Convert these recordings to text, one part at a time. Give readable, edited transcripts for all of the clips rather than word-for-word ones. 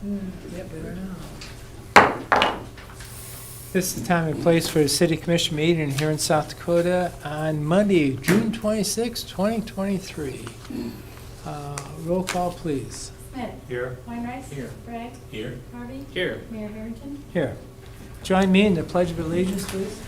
Yep, better now. This is the time and place for the City Commission meeting here in South Dakota on Monday, June 26, 2023. Roll call, please. Smith. Here. Weinrice. Here. Bragg. Here. Harvey. Here. Mayor Harrington. Here. Join me in the Pledge of Allegiance, please.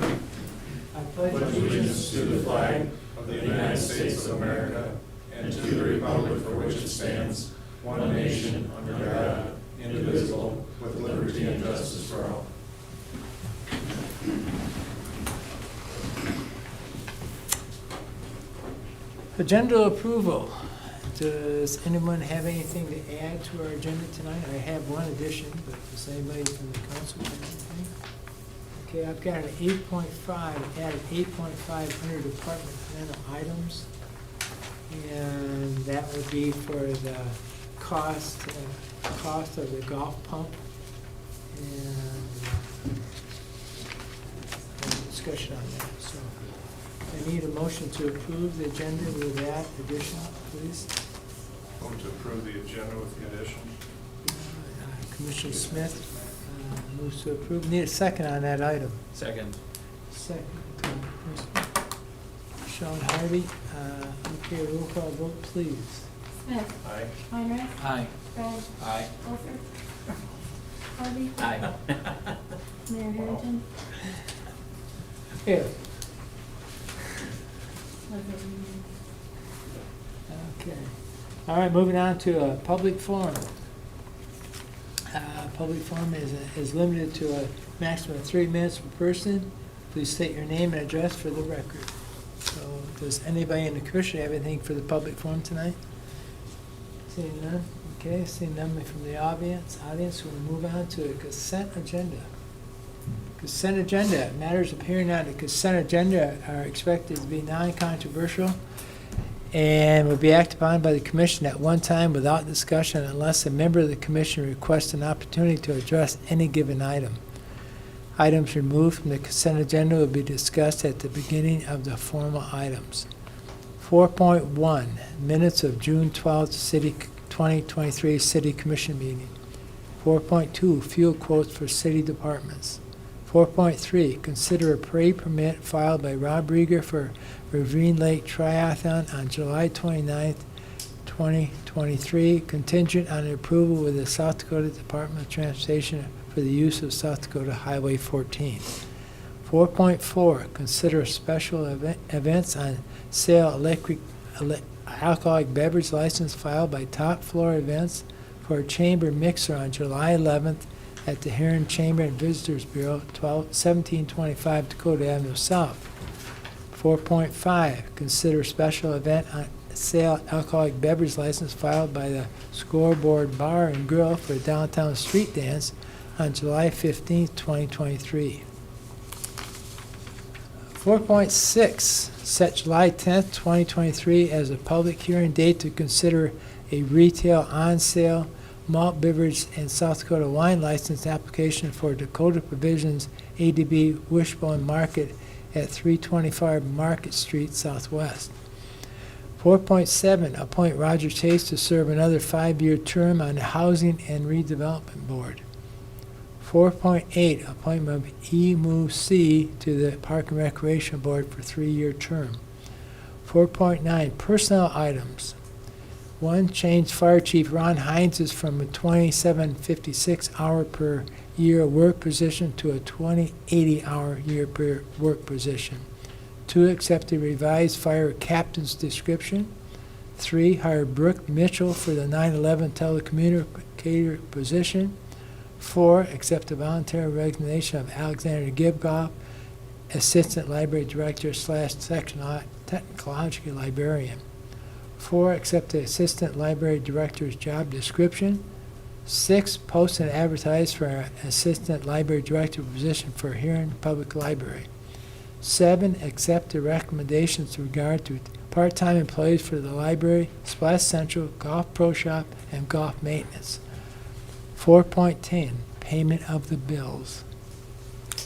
I pledge Allegiance to the flag of the United States of America and to the republic for which it stands, one nation, under God, indivisible, with liberty and justice for all. Agenda approval. Does anyone have anything to add to our agenda tonight? I have one addition, but does anybody from the council have anything? Okay, I've got an 8.5, added 8.5 under departmental items. And that would be for the cost of the golf pump. And discussion on that, so. I need a motion to approve the agenda with that addition, please. Move to approve the agenda with the addition. Commissioner Smith moves to approve. Need a second on that item. Second. Second. Sean Harvey. Okay, roll call vote, please. Smith. Aye. Weinrice. Aye. Bragg. Aye. Olfer. Harvey. Aye. Mayor Harrington. Yeah. Leslie. Okay. All right, moving on to a public forum. Public forum is limited to a maximum of 3 minutes per person. Please state your name and address for the record. So, does anybody in the commission have anything for the public forum tonight? Seeing none? Okay, seeing none from the audience, we'll move on to the consent agenda. Consent agenda. Matters appearing on the consent agenda are expected to be non-controversial and will be acted upon by the commission at one time without discussion unless a member of the commission requests an opportunity to address any given item. Items removed from the consent agenda will be discussed at the beginning of the formal items. 4.1, minutes of June 12th, 2023 City Commission meeting. 4.2, fuel quotes for city departments. 4.3, consider a parade permit filed by Rob Rieger for Ravine Lake Triathlon on July 29th, 2023, contingent on approval with the South Dakota Department of Transportation for the use of South Dakota Highway 14. 4.4, consider special events on sale alcoholic beverage license filed by Top Floor Events for a chamber mixer on July 11th at the Huron Chamber and Visitors Bureau, 1725 Dakota Avenue South. 4.5, consider special event on sale alcoholic beverage license filed by the Scoreboard Bar and Grill for a downtown street dance on July 15th, 2023. 4.6, set July 10th, 2023 as a public hearing date to consider a retail on-sale malt beverage and South Dakota wine license application for Dakota Provisions ADB Wishbone Market at 325 Market Street Southwest. 4.7, appoint Roger Chase to serve another 5-year term on the Housing and Redevelopment Board. 4.8, appointment of Emu C to the Park and Recreation Board for 3-year term. 4.9, personnel items. 1, change Fire Chief Ron Hines from a 2756 hour per year work position to a 2080 hour year per work position. 2, accept the revised fire captain's description. 3, hire Brooke Mitchell for the 911 telecommunicator position. 4, accept the voluntary resignation of Alexander Gibgoff, Assistant Library Director / Section Technological Librarian. 4, accept the Assistant Library Director's job description. 6, post and advertise for an Assistant Library Director position for Huron Public Library. 7, accept the recommendations with regard to part-time employees for the library, Splash Central, Golf Pro Shop, and golf maintenance. 4.10, payment of the bills.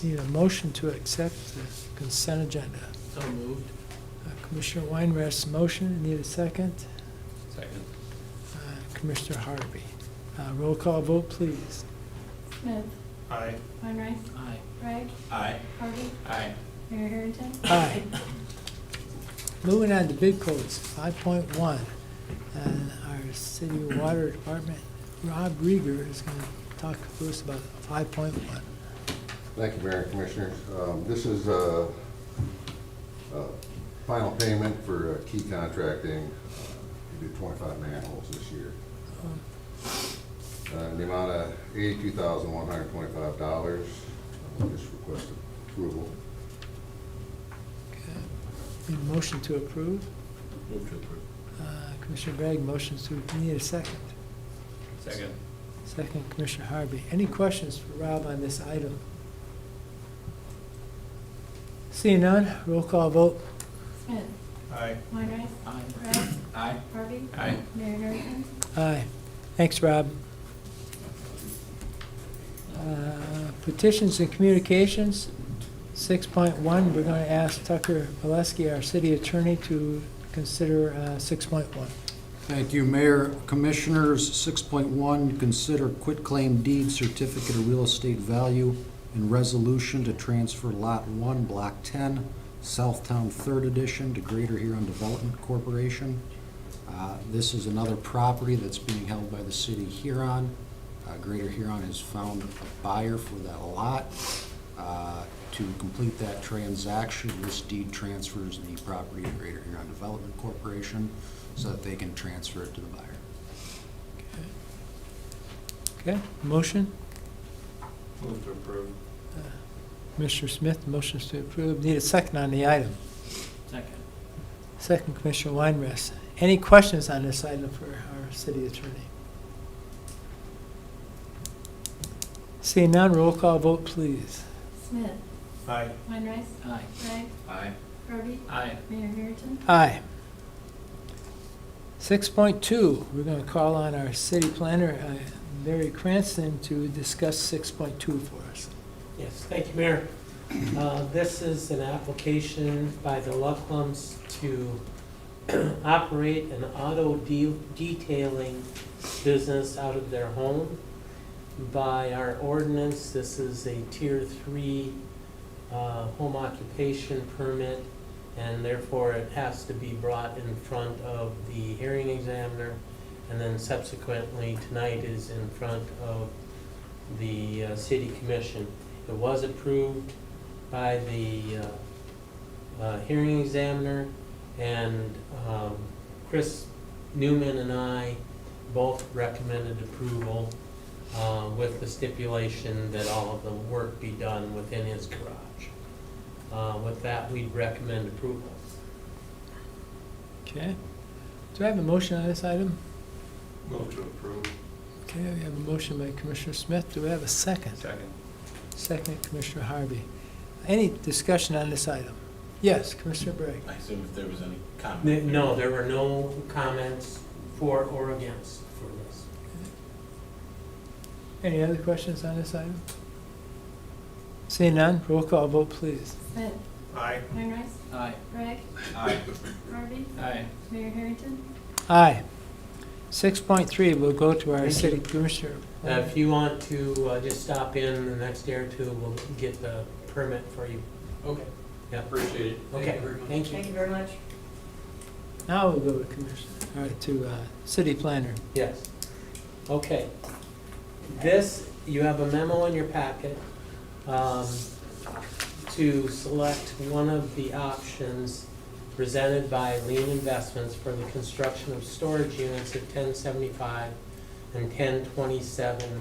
Need a motion to accept the consent agenda. So moved. Commissioner Weinrest's motion. Need a second? Second. Commissioner Harvey. Roll call vote, please. Smith. Aye. Weinreich. Aye. Gregg. Aye. Harvey. Aye. Mayor Harrington. Aye. Moving on to bid quotes, 5.1. And our city water department, Rob Rieger, is going to talk to us about 5.1. Thank you, Mayor and Commissioners. This is final payment for key contracting. We do 25 manholes this year. In the amount of $82,125. Just request approval. Okay. Need a motion to approve. Move to approve. Commissioner Bragg motions to, need a second. Second. Second, Commissioner Harvey. Any questions for Rob on this item? Seeing none, roll call vote. Smith. Aye. Weinreich. Aye. Gregg. Aye. Harvey. Aye. Mayor Harrington. Aye. Thanks, Rob. Petitions and communications, 6.1. We're going to ask Tucker Valesky, our city attorney, to consider 6.1. Thank you, Mayor. Commissioners, 6.1, consider quitclaim deed certificate of real estate value and resolution to transfer Lot 1, Block 10, Southtown 3rd Edition to Greater Huron Development Corporation. This is another property that's being held by the city of Huron. Greater Huron has found a buyer for that lot. To complete that transaction, this deed transfers the property to Greater Huron Development Corporation so that they can transfer it to the buyer. Okay, motion? Move to approve. Commissioner Smith, motions to approve. Need a second on the item. Second. Second, Commissioner Weinrest. Any questions on this item for our city attorney? Seeing none, roll call vote, please. Smith. Aye. Weinreich. Aye. Gregg. Aye. Harvey. Aye. Mayor Harrington. Aye. 6.2, we're going to call on our city planner, Mary Cranston, to discuss 6.2 for us. Yes, thank you, Mayor. This is an application by the Lucklums to operate an auto detailing business out of their home. By our ordinance, this is a Tier 3 home occupation permit, and therefore it has to be brought in front of the hearing examiner, and then subsequently tonight is in front of the city commission. It was approved by the hearing examiner, and Chris Newman and I both recommended approval with the stipulation that all of the work be done within his garage. With that, we'd recommend approval. Okay. Do I have a motion on this item? Move to approve. Okay, we have a motion by Commissioner Smith. Do we have a second? Second. Second, Commissioner Harvey. Any discussion on this item? Yes, Commissioner Bragg. I assume if there was any comment. No, there were no comments for or against for this. Any other questions on this item? Seeing none, roll call vote, please. Smith. Aye. Weinreich. Aye. Gregg. Aye. Harvey. Aye. Mayor Harrington. Aye. 6.3, we'll go to our Thank city you. commissioner. If you want to just stop in the next day or two, we'll get the permit for you. Okay. Yeah. Appreciate it. Okay, thank you. Thank you very much. Now we'll go to commissioner, all right, to city planner. Yes. Okay. This, you have a memo in your packet to select one of the options presented by Lean Investments for the construction of storage units at 1075 and 1027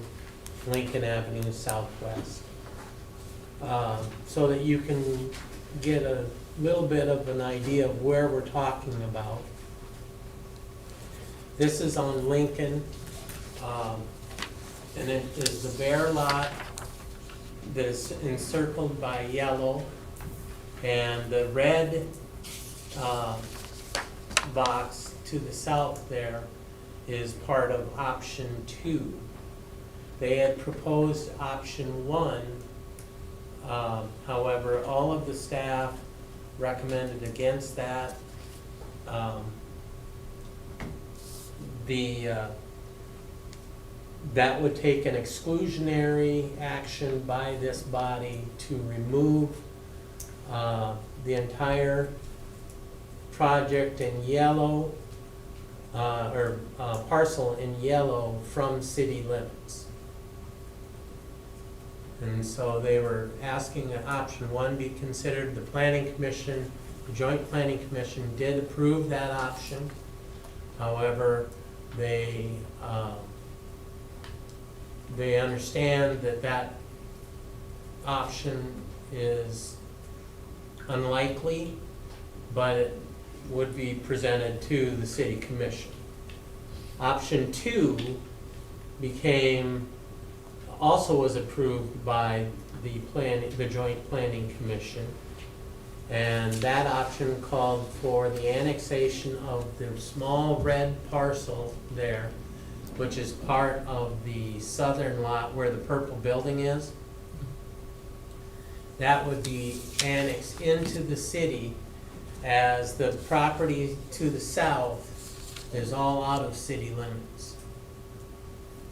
Lincoln Avenue Southwest. So that you can get a little bit of an idea of where we're talking about. This is on Lincoln, and it is the bare lot that is encircled by yellow, and the red box to the south there is part of option 2. They had proposed option 1, however, all of the staff recommended against that. that would take an exclusionary action by this body to remove the entire project in yellow, or parcel in yellow from city limits. And so they were asking that option one be considered. The planning commission, the joint planning commission did approve that option. However, they understand that that option is unlikely, but it would be presented to the city commission. Option two also was approved by the joint planning commission. And that option called for the annexation of the small red parcel there, which is part of the southern lot where the purple building is. That would be annexed into the city, as the property to the south is all out of city limits.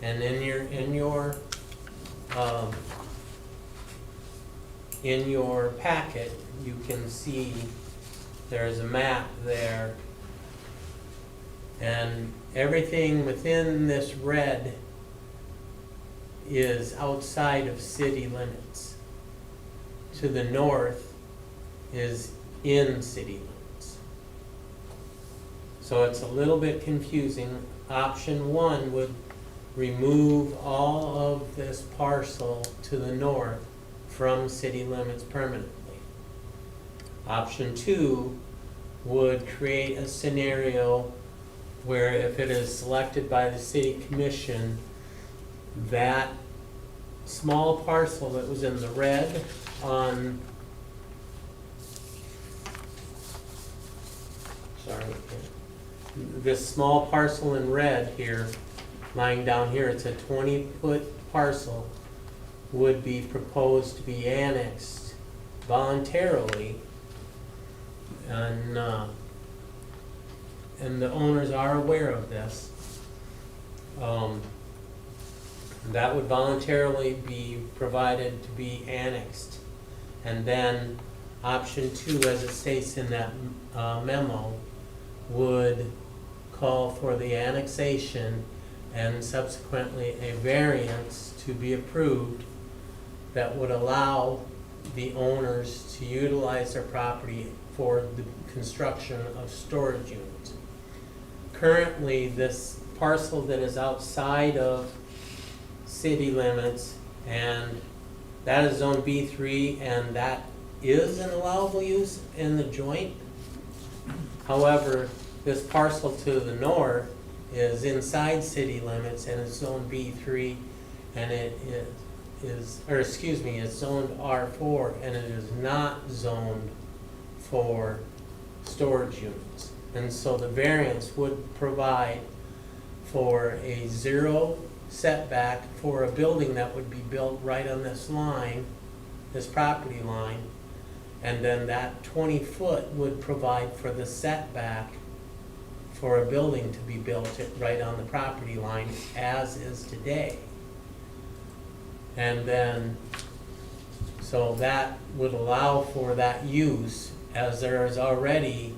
And in your packet, you can see there's a map there, and everything within this red is outside of city limits. To the north is in city limits. So it's a little bit confusing. Option one would remove all of this parcel to the north from city limits permanently. Option two would create a scenario where if it is selected by the city commission, that small parcel that was in the red on, this small parcel in red here, lying down here, it's a 20-foot parcel, would be proposed to be annexed voluntarily, and the owners are aware of this. That would voluntarily be provided to be annexed. And then option two, as it states in that memo, would call for the annexation and subsequently a variance to be approved that would allow the owners to utilize their property for the construction of storage units. Currently, this parcel that is outside of city limits, and that is zone B3, and that is an allowable use in the joint. However, this parcel to the north is inside city limits and it's zone B3, and it is, or excuse me, it's zoned R4, and it is not zoned for storage units. And so the variance would provide for a 0 setback for a building that would be built right on this line, this property line, and then that 20-foot would provide for the setback for a building to be built right on the property line, as is today. And then, so that would allow for that use, as there's already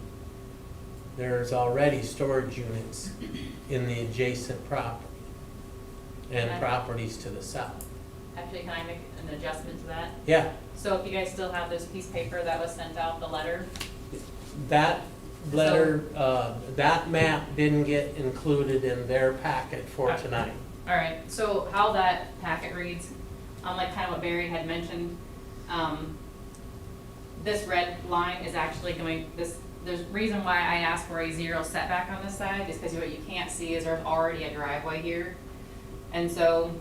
storage units in the adjacent property and Okay. properties to the south. Actually, can I make an adjustment to that? Yeah, So if you guys still have this piece of paper that was sent out, the letter, that letter, that map didn't get included in their packet for Okay. tonight. all right, so how that packet reads, like kind of what Barry had mentioned, this red line is actually going, there's reason why I asked for a 0 setback on this side, is because what you can't see is there's already a driveway here. And so,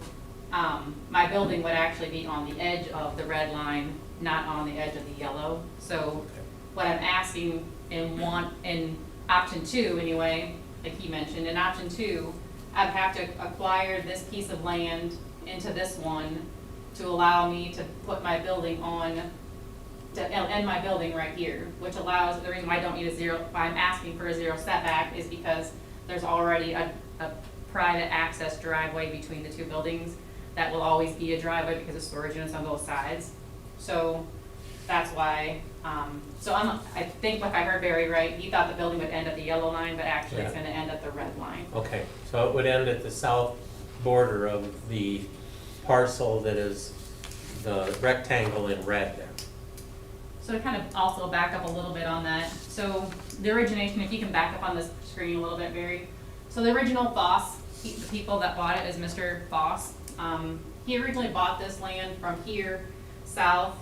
my building would actually be on the edge of the red line, not on the edge of the yellow. So what I'm asking in option 2 anyway, like he mentioned, in option 2, I'd have to acquire this piece of land into this one to allow me to put my building on, to end my building right here, which allows, the reason why I don't need a 0, why I'm asking for a 0 setback is because there's already a private access driveway between the two buildings. That will always be a driveway because of storage units on both sides. So that's why, I think if I heard Barry right, he thought the building would end at the yellow line, but actually it's Yeah. gonna end at the red line. Okay, so it would end at the south border of the parcel that is the rectangle in red there. So to kind of also back up a little bit on that, so the origination, if you can back up on this screen a little bit, Barry. So the original Foss, the people that bought it is Mr. Foss. He originally bought this land from here south,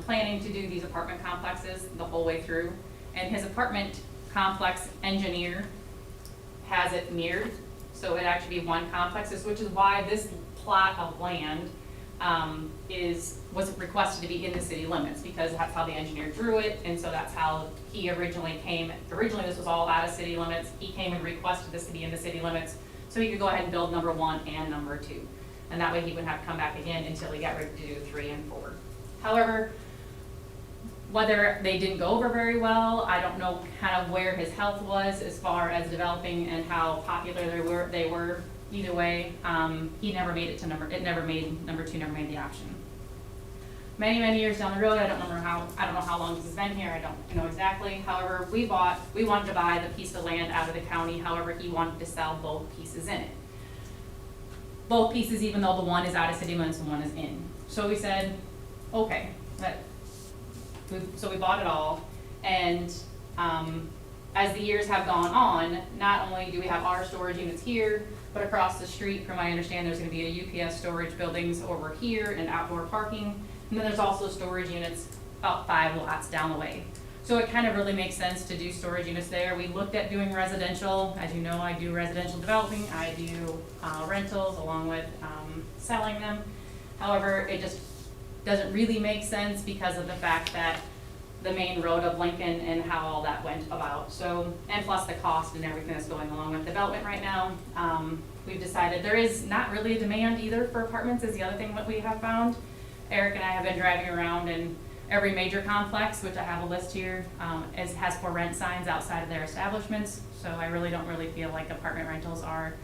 planning to do these apartment complexes the whole way through. And his apartment complex engineer has it mirrored, so it actually be one complex, which is why this plot of land was requested to be in the city limits, because that's how the engineer drew it, and so that's how he originally came. Originally, this was all out of city limits. He came and requested this to be in the city limits, so he could go ahead and build number 1 and number 2. And that way he wouldn't have to come back again until he got ready to do 3 and 4. However, whether they didn't go over very well, I don't know kind of where his health was as far as developing and how popular they were. Either way, he never made it to number 2 never made the option. Many years down the road, I don't know how long this has been here, I don't know exactly. However, we wanted to buy the piece of land out of the county, however, he wanted to sell both pieces in it. Both pieces, even though the one is out of city limits and one is in. So we said, okay, so we bought it all, and as the years have gone on, not only do we have our storage units here, but across the street, from what I understand, there's gonna be a UPS storage buildings over here and outdoor parking, and then there's also storage units about 5 lots down the way. So it kind of really makes sense to do storage units there. We looked at doing residential. As you know, I do residential developing, I do rentals along with selling them. However, it just doesn't really make sense because of the fact that the main road of Lincoln and how all that went about. So, and plus the cost and everything that's going along with development right now. We've decided there is not really a demand either for apartments is the other thing that we have found. Eric and I have been driving around, and every major complex, which I have a list here, has for rent signs outside of their establishments. So I really don't feel like apartment rentals are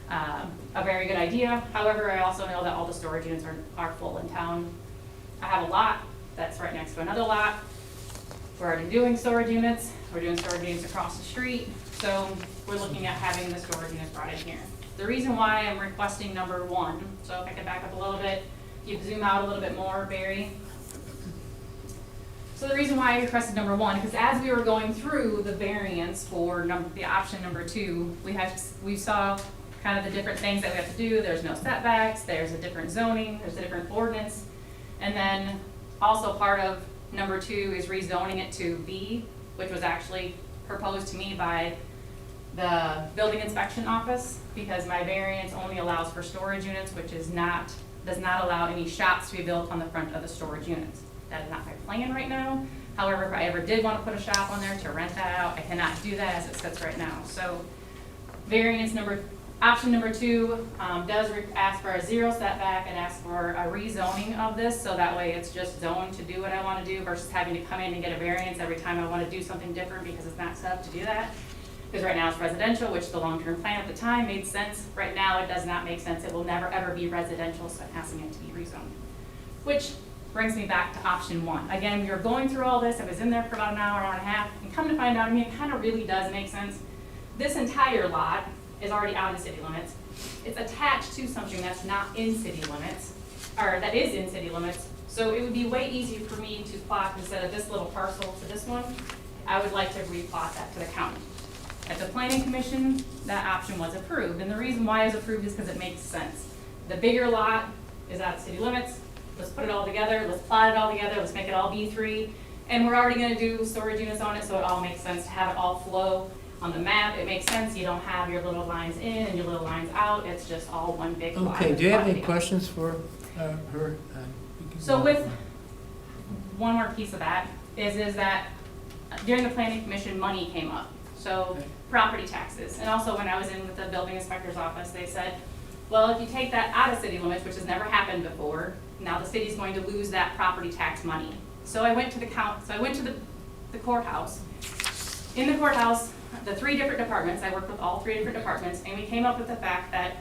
a very good idea. However, I also know that all the storage units are full in town. I have a lot that's right next to another lot. We're already doing storage units. We're doing storage units across the street. So we're looking at having the storage units brought in here. The reason why I'm requesting number 1, so if I could back up a little bit, if you zoom out a little bit more, Barry. So the reason why I requested number 1, because as we were going through the variance for the option number 2, we saw kind of the different things that we have to do. There's no setbacks, there's a different zoning, there's a different ordinance. And then also part of number 2 is rezoning it to B, which was actually proposed to me by the building inspection office, because my variance only allows for storage units, which does not allow any shops to be built on the front of the storage units. That is not my plan right now. However, if I ever did want to put a shop on there to rent that out, I cannot do that as it sits right now. So option number 2 does ask for a 0 setback and asks for a rezoning of this, so that way it's just zoned to do what I want to do versus having to come in and get a variance every time I want to do something different because it's not set up to do that. Because right now it's residential, which the long-term plan at the time made sense. Right now it does not make sense. It will never ever be residential, so I'm asking it to be rezoned. Which brings me back to option 1. Again, we were going through all this. I was in there for about an hour and a half, and come to find out, it kind of really does make sense. This entire lot is already out of the city limits. It's attached to something that's not in city limits, or that is in city limits. So it would be way easier for me to plot, instead of this little parcel to this one, I would like to replot that to the county. At the planning commission, that option was approved, and the reason why it was approved is because it makes sense. The bigger lot is out of city limits. Let's put it all together, let's plot it all together, let's make it all B3, and we're already gonna do storage units on it, so it all makes sense to have it all flow on the map. It makes sense. You don't have your little lines in and your little lines out. It's just all one big line. Okay, do you have any together. questions for her? So with one more piece of that is that during the planning commission, money came up. So Okay. property taxes. And also when I was in with the building inspector's office, they said, well, if you take that out of city limits, which has never happened before, now the city's going to lose that property tax money. So I went to the courthouse. In the courthouse, the 3 different departments, I worked with all 3 different departments, and we came up with the fact that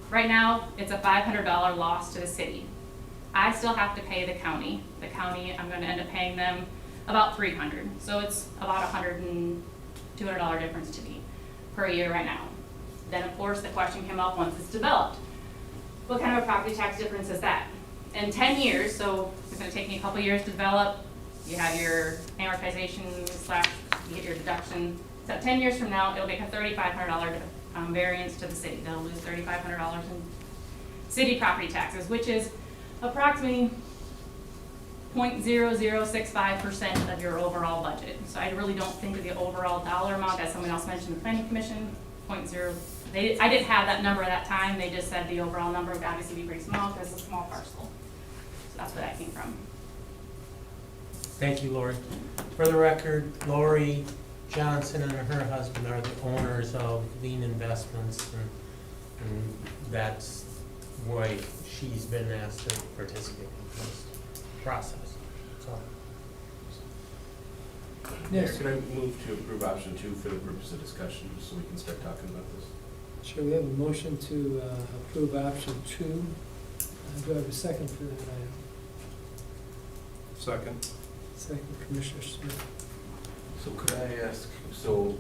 right now, it's a $500 loss to the city. I still have to pay the county. The county, I'm gonna end up paying them about $300. So it's about $100 and $200 difference to me per year right now. Then, of course, the question came up once it's developed. What kind of a property tax difference is that? In 10 years, so it's gonna take me a couple years to develop, you have your amortization / you get your deduction. So 10 years from now, it'll make a $3,500 variance to the city. They'll lose $3,500 in city property taxes, which is approximately 0.0065% of your overall budget. So I really don't think of the overall dollar amount, as someone else mentioned, the planning commission, I didn't have that number at that time. They just said the overall number would obviously be pretty small because it's a small parcel. So that's where that came from. Thank you, Lori. For the record, Lori Johnson and her husband are the owners of Lean Investments, and that's why she's been asked to participate in this process. So, Mayor, Yes, can I move to approve option 2 for the purpose of discussion, so we can start talking about this? sure, we have a motion to approve option 2. Do I have a second for that item? Second. Second, Commissioner Smith. So could I ask, so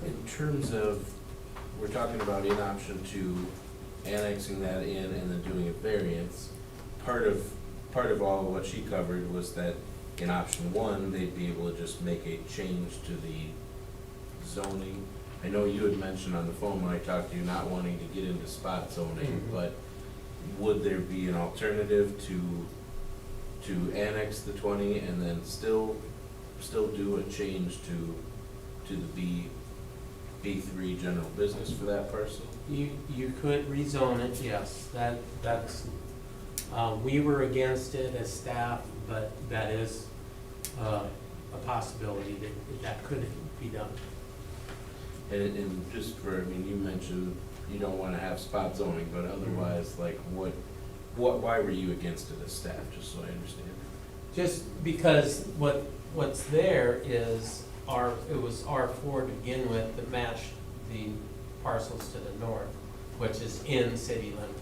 in terms of, we're talking about in option 2, annexing that in and then doing a variance, part of all what she covered was that in option 1, they'd be able to just make a change to the zoning. I know you had mentioned on the phone when I talked to you not wanting to get into spot zoning, but would there be an alternative to annex the 20 and then still do a change to the B3 general business for that parcel? you could rezone it, yes. That's we were against it as staff, but that is a possibility that could be done. And just for, I mean, you mentioned you don't want to have spot zoning, but otherwise, like, why were you against it as staff, just so I understand? Just because what's there is it was R4 to begin with that matched the parcels to the north, which is in city limits.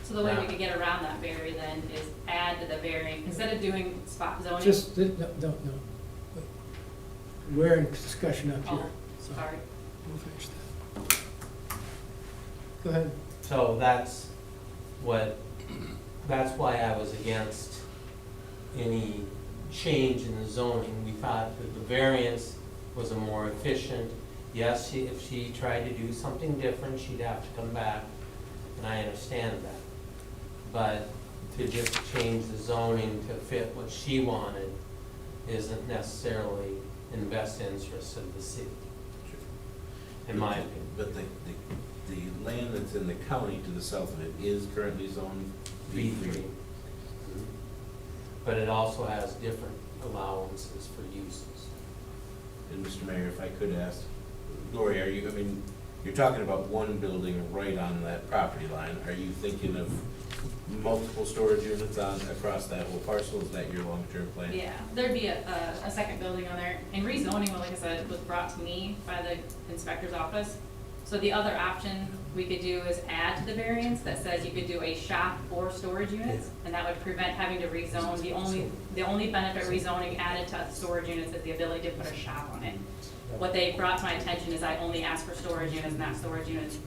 So the way we could get around that, Barry, then is add to the variance, instead of doing spot zoning. Just, no. We're in discussion up here. Oh, so sorry. we'll finish that. Go ahead. So that's why I was against any change in the zoning. We thought that the variance was a more efficient, yes, if she tried to do something different, she'd have to come back, and I understand that. But to just change the zoning to fit what she wanted isn't necessarily in the best interest of the city, in my opinion. But the land that's in the county to the south of it is currently zoned B3. But it also has different allowances for uses. And Mr. Mayor, if I could ask, Lori, you're talking about one building right on that property line. Are you thinking of multiple storage units across that whole parcel? Is that your long-term plan? Yeah, there'd be a second building on there. And rezoning, well, like I said, was brought to me by the inspector's office. So the other option we could do is add to the variance that says you could do a shop or storage units, and that would prevent having to rezone. The only benefit rezoning added to storage units is the ability to put a shop on it. What they brought to my attention is I only asked for storage units, not storage units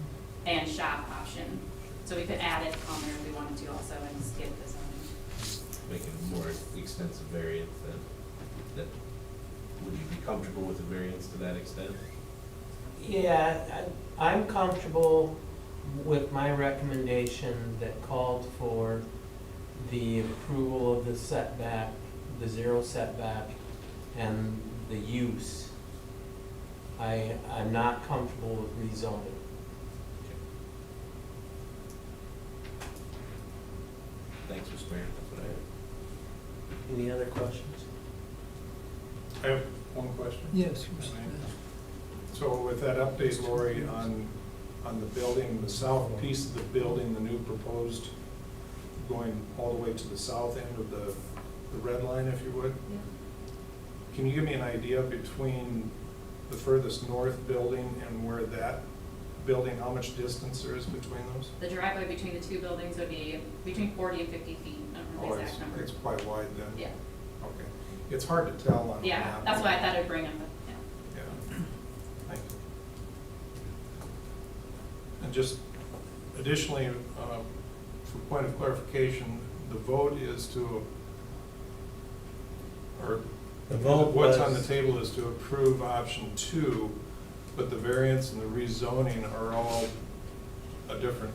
and shop option. So we could add it on there if we wanted to also and skip the zoning. Making a more extensive variance then. Would you be comfortable with a variance to that extent? Yeah, I'm comfortable with my recommendation that called for the approval of the setback, the 0 setback, and the use. I'm not comfortable with rezoning. Thanks, Mr. Mayor. That's what I have. Any other questions? I have one question. Yes, Commissioner Smith. So with that update, Lori, on the building, the south piece of the building, the new proposed, going all the way to the south end of the red line, if you would, can you give me an idea between the furthest north building and where that building, how much distance there is between those? The driveway between the two buildings would be between 40 and 50 feet. I don't know Oh, the exact number. it's quite wide then? Yeah, Okay. It's hard to tell on the yeah, map. that's why I thought I'd bring them, but, yeah. Yeah. Thank you. And just additionally, for point of clarification, the vote is to, or The vote what's on the was- table is to approve option 2, but the variance and the rezoning are all a different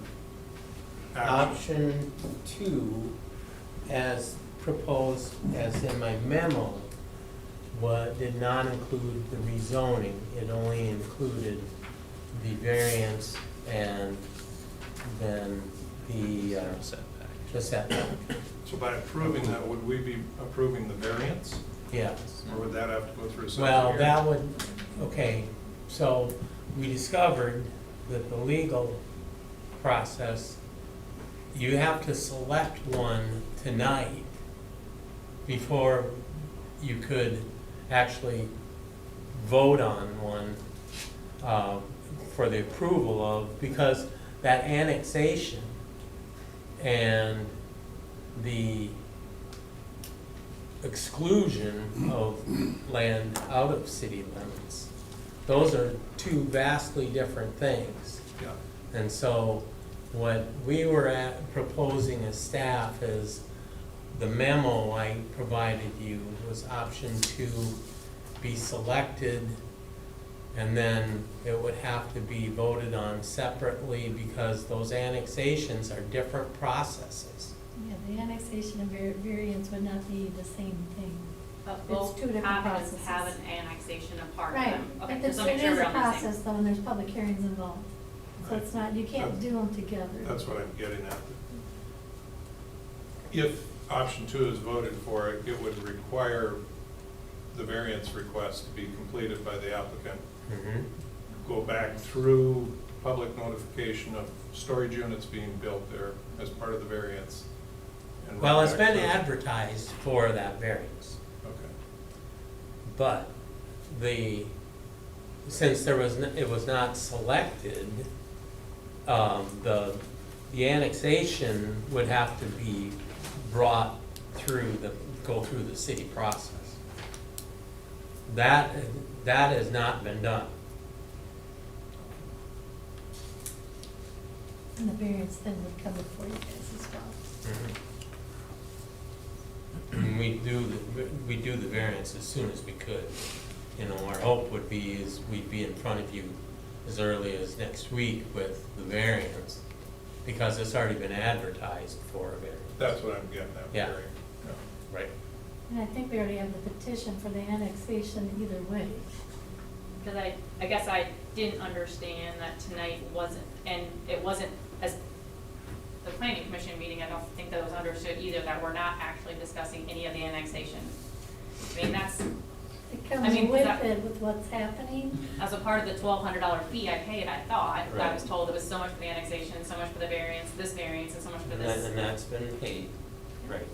action. Option 2, as proposed, as in my memo, did not include the rezoning. It only included the variance and then the setback. So by approving that, would we be approving the variance? Yes. Or would that have to go through a separate Well, hearing? that would, okay, so we discovered that the legal process, you have to select one tonight before you could actually vote on one for the approval of, because that annexation and the exclusion of land out of city limits, those are two vastly different things. Yeah. And so what we were proposing as staff is the memo I provided you was option 2 be selected, and then it would have to be voted on separately because those annexations are different processes. Yeah, the annexation and variance would not be the same thing. But It's both two different avenues processes. have an annexation apart from Right, them. Okay, but just to make it sure is we're a on the same. process though, and there's public hearings involved. So Right. it's not, you can't do them together. That's what I'm getting at. If option 2 is voted for, it would require the variance request to be completed by the applicant, go back through public notification of storage units being built there as part of the variance. and Well, it's back been through. advertised for that variance, Okay. but since it was not selected, the annexation would have to be brought go through the city process. That has not been done. And the variance then would come before you guys as well. And we do the variance as soon as we could. You know, our hope would be is we'd be in front of you as early as next week with the variance, because it's already been advertised for a variance. That's what I'm getting at. Yeah. Gary. Yeah. Right. And I think we already have the petition for the annexation either way. Because I guess I didn't understand that tonight wasn't, and it wasn't, as the planning commission meeting, I don't think that was understood either, that we're not actually discussing any of the annexation. I mean, that's, It I comes mean, with that- it, with what's happening. as a part of the $1,200 fee I paid, I thought, I Right. was told it was so much for the annexation, so much for the variance, and so much for And this. that's been paid. Right.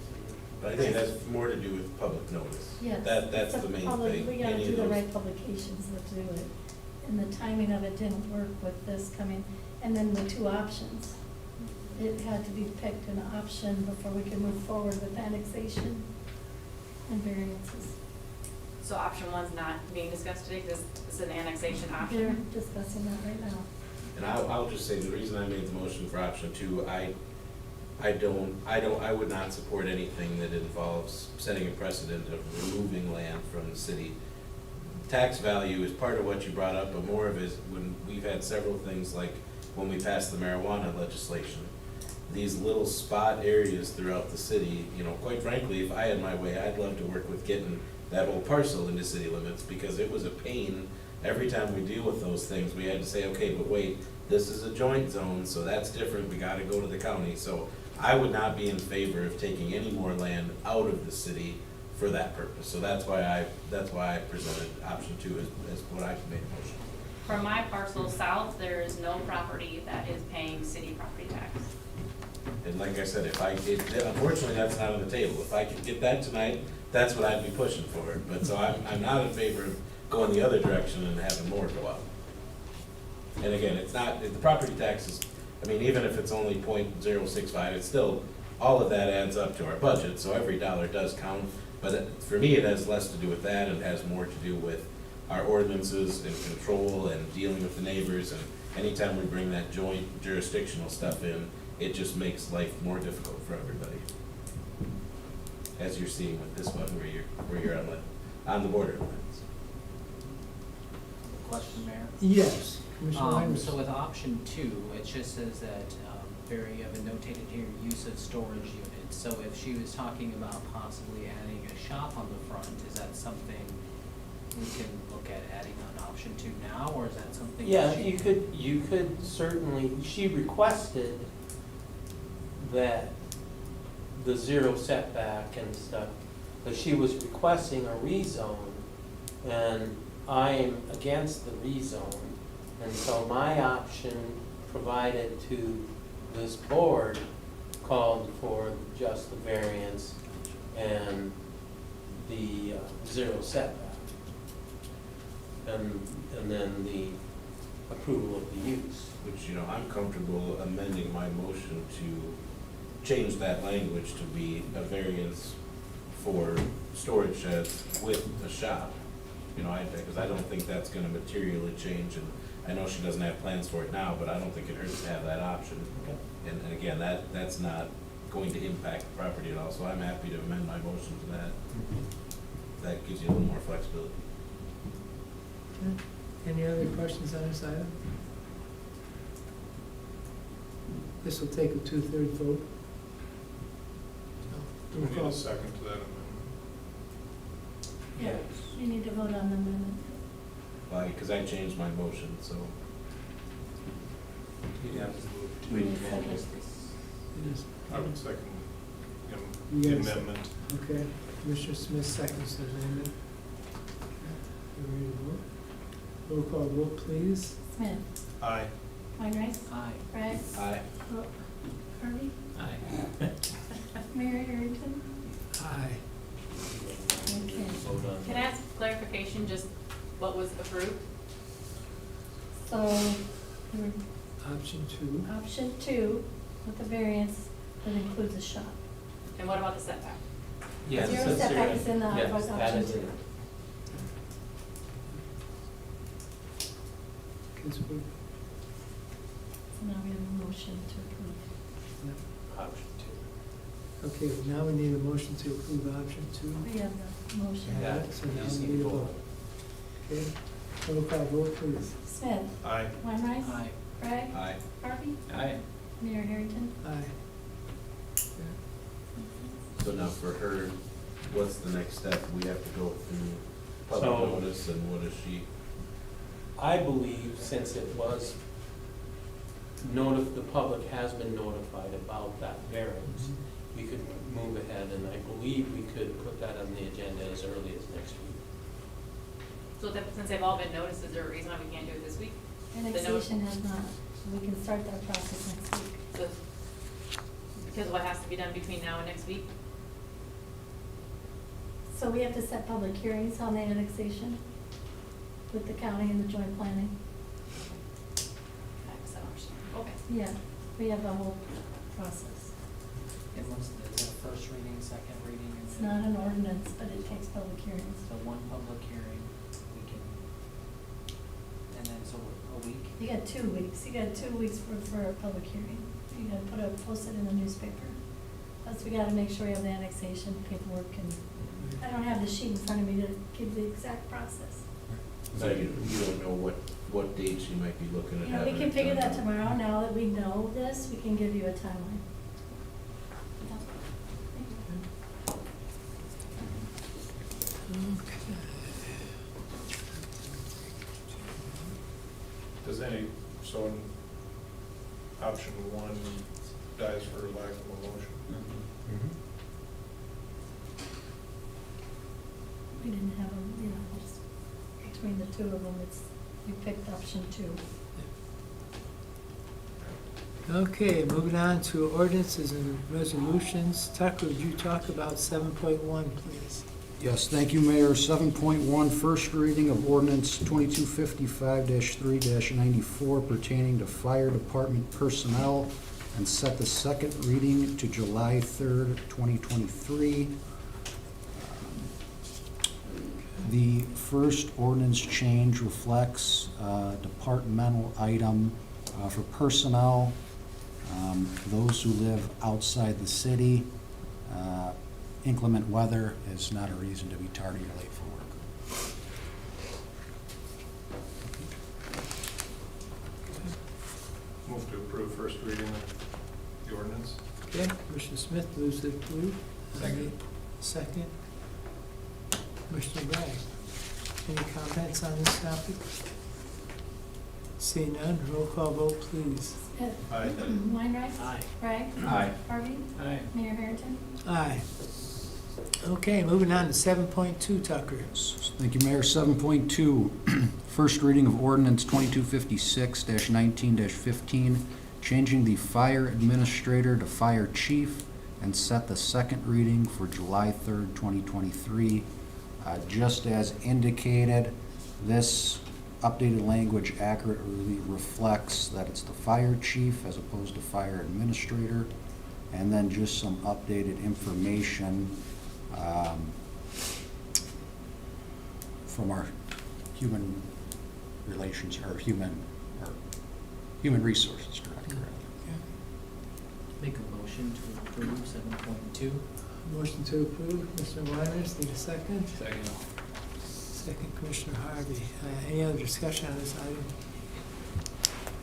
But I think that's more to do with public notice. Yes. That's It's a the main public- thing. We gotta Any do of the those- right publications to do it. And the timing of it didn't work with this coming, and then the two options. It had to be picked an option before we could move forward with annexation and variances. So option 1's not being discussed today, because it's an annexation They're option. discussing that right now. And I'll just say, the reason I made the motion for option 2, I would not support anything that involves setting a precedent of removing land from the city. Tax value is part of what you brought up, but more of it is when we've had several things like when we passed the marijuana legislation. These little spot areas throughout the city, you know, quite frankly, if I had my way, I'd love to work with getting that whole parcel into city limits, because it was a pain. Every time we deal with those things, we had to say, okay, but wait, this is a joint zone, so that's different, we gotta go to the county. So I would not be in favor of taking any more land out of the city for that purpose. So that's why I presented option 2 as what I made a motion. For my parcel south, there is no property that is paying city property tax. And And like I said, unfortunately, that's not on the table. If I could get that tonight, that's what I'd be pushing for. But so I'm not in favor of going the other direction and having more go up. And again, it's not, the property taxes, I mean, even if it's only .065, it's still, all of that adds up to our budget, so every dollar does count. But for me, it has less to do with that and has more to do with our ordinances and control and dealing with the neighbors. And anytime we bring that joint jurisdictional stuff in, it just makes life more difficult for everybody. As you're seeing with this one, where you're on the borderlands. Question, Mayor? Yes, Commissioner Reimers. So with option 2, it just says that, Barry, you have it notated here, use of storage units. So if she was talking about possibly adding a shop on the front, is that something we can look at adding on option 2 now, or is that something? Yeah, that she- you could certainly, she requested that the 0 setback and stuff, but she was requesting a rezone, and I'm against the rezone. And so my option provided to this board called for just the variance and the 0 setback. And then the approval of the use. Which, I'm comfortable amending my motion to change that language to be a variance for storage sheds with a shop. Because I don't think that's gonna materially change, and I know she doesn't have plans for it now, but I don't think it hurts to have that option. And again, that's not going to impact the property at all, so I'm happy to amend my motion to that. That gives you a little more flexibility. Okay. Any other questions on this item? This will take a 2/3 vote. Do we need a second to that amendment? Yeah, you need to vote on the amendment. Because I changed my motion, so. You have We need a second. It is. I would second You the guys- amendment. Okay, Commissioner Smith seconds the amendment. You ready to vote? Roll call vote, please. Smith, Aye. Weinreich, Aye. Bragg, Aye. Harvey, Aye. Mayor Harrington. Aye. Okay. Can I ask clarification, just what was approved? So, your Option 2. option 2 with the variance that includes a shop. And what about the setback? Yes, 0 that's setback zero. is in the Yes, option that is 2. it. Because we, So now we have a motion to approve. Option 2. okay, now we need a motion to approve option 2. We have the motion. Yeah. So now we need a vote. Okay, roll call vote, please. Smith, Aye. Weinreich, Aye. Bragg, Aye. Harvey, Aye. Mayor Harrington. Aye. So now for her, what's the next step? We have to go through public So- notice, and what is she? I believe since it was the public has been notified about that variance, we could move ahead, and I believe we could put that on the agenda as early as next week. So since they've all been noticed, is there a reason why we can't do it this week? Annexation has not, so we can start that process next week. So- Because what has to be done between now and next week? So we have to set public hearings on the annexation with the county and the joint planning. I guess I don't understand. Okay. Yeah, we have a whole process. And what's the first reading, second reading? and It's then- not an ordinance, but it takes public hearings. So one public hearing, we can, and then so a week? You got 2 weeks, you got 2 weeks for a public hearing. You gotta post it in the newspaper. Plus, we gotta make sure we have the annexation paperwork, and I don't have the sheet in front of me to give the exact process. So you don't know what dates you might be looking at You know, we having can it figure done? that tomorrow. Now that we know this, we can give you a timeline. Does so in option 1 dies for lack of a motion? We didn't have a, just between the two of them, you picked option 2. Okay, moving on to ordinances and resolutions. Tucker, would you talk about 7.1, please? Yes, thank you, Mayor. 7.1, first reading of ordinance 2255-3-94 pertaining to fire department personnel, and set the second reading to July 3rd, 2023. The first ordinance change reflects a departmental item for personnel. Those who live outside the city, inclement weather is not a reason to be tardy or late for work. Move to approve first reading of the ordinance. Okay, Commissioner Smith moves to approve. Second. Second. Commissioner Bragg. Any comments on this topic? Seeing none, roll call vote, please. Smith. Aye. Weinreich. Aye. Bragg. Aye. Harvey. Aye. Mayor Harrington. Aye. Okay, moving on to 7.2, Tucker. Thank you, Mayor. 7.2, first reading of ordinance 2256-19-15, changing the fire administrator to fire chief, and set the second reading for July 3rd, 2023. Just as indicated, this updated language accurately reflects that it's the fire chief as opposed to fire administrator, and then just some updated information from our human relations, or human resources director. Make a motion to approve 7.2. Motion to approve, Commissioner Weiners, need a second? Second. Second, Commissioner Harvey. Any other discussion on this item?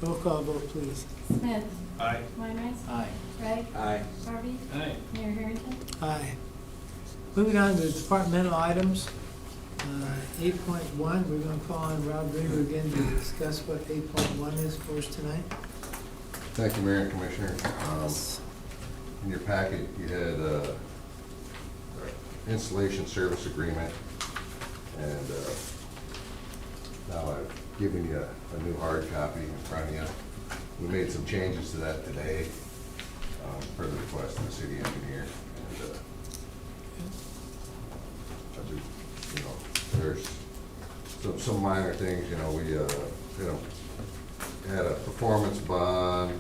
Roll call vote, please. Smith. Aye. Weinreich. Aye. Bragg. Aye. Harvey. Aye. Mayor Harrington. Aye. Moving on to departmental items. 8.1, we're going to call on Rob Reader again to discuss what 8.1 is for us tonight. Thank you, Mayor and Commissioner. In your packet, you had installation service agreement, and now I've given you a new hard copy in front of you. We made some changes to that today, per the request of the city engineer. And there's some minor things, we had a performance bond,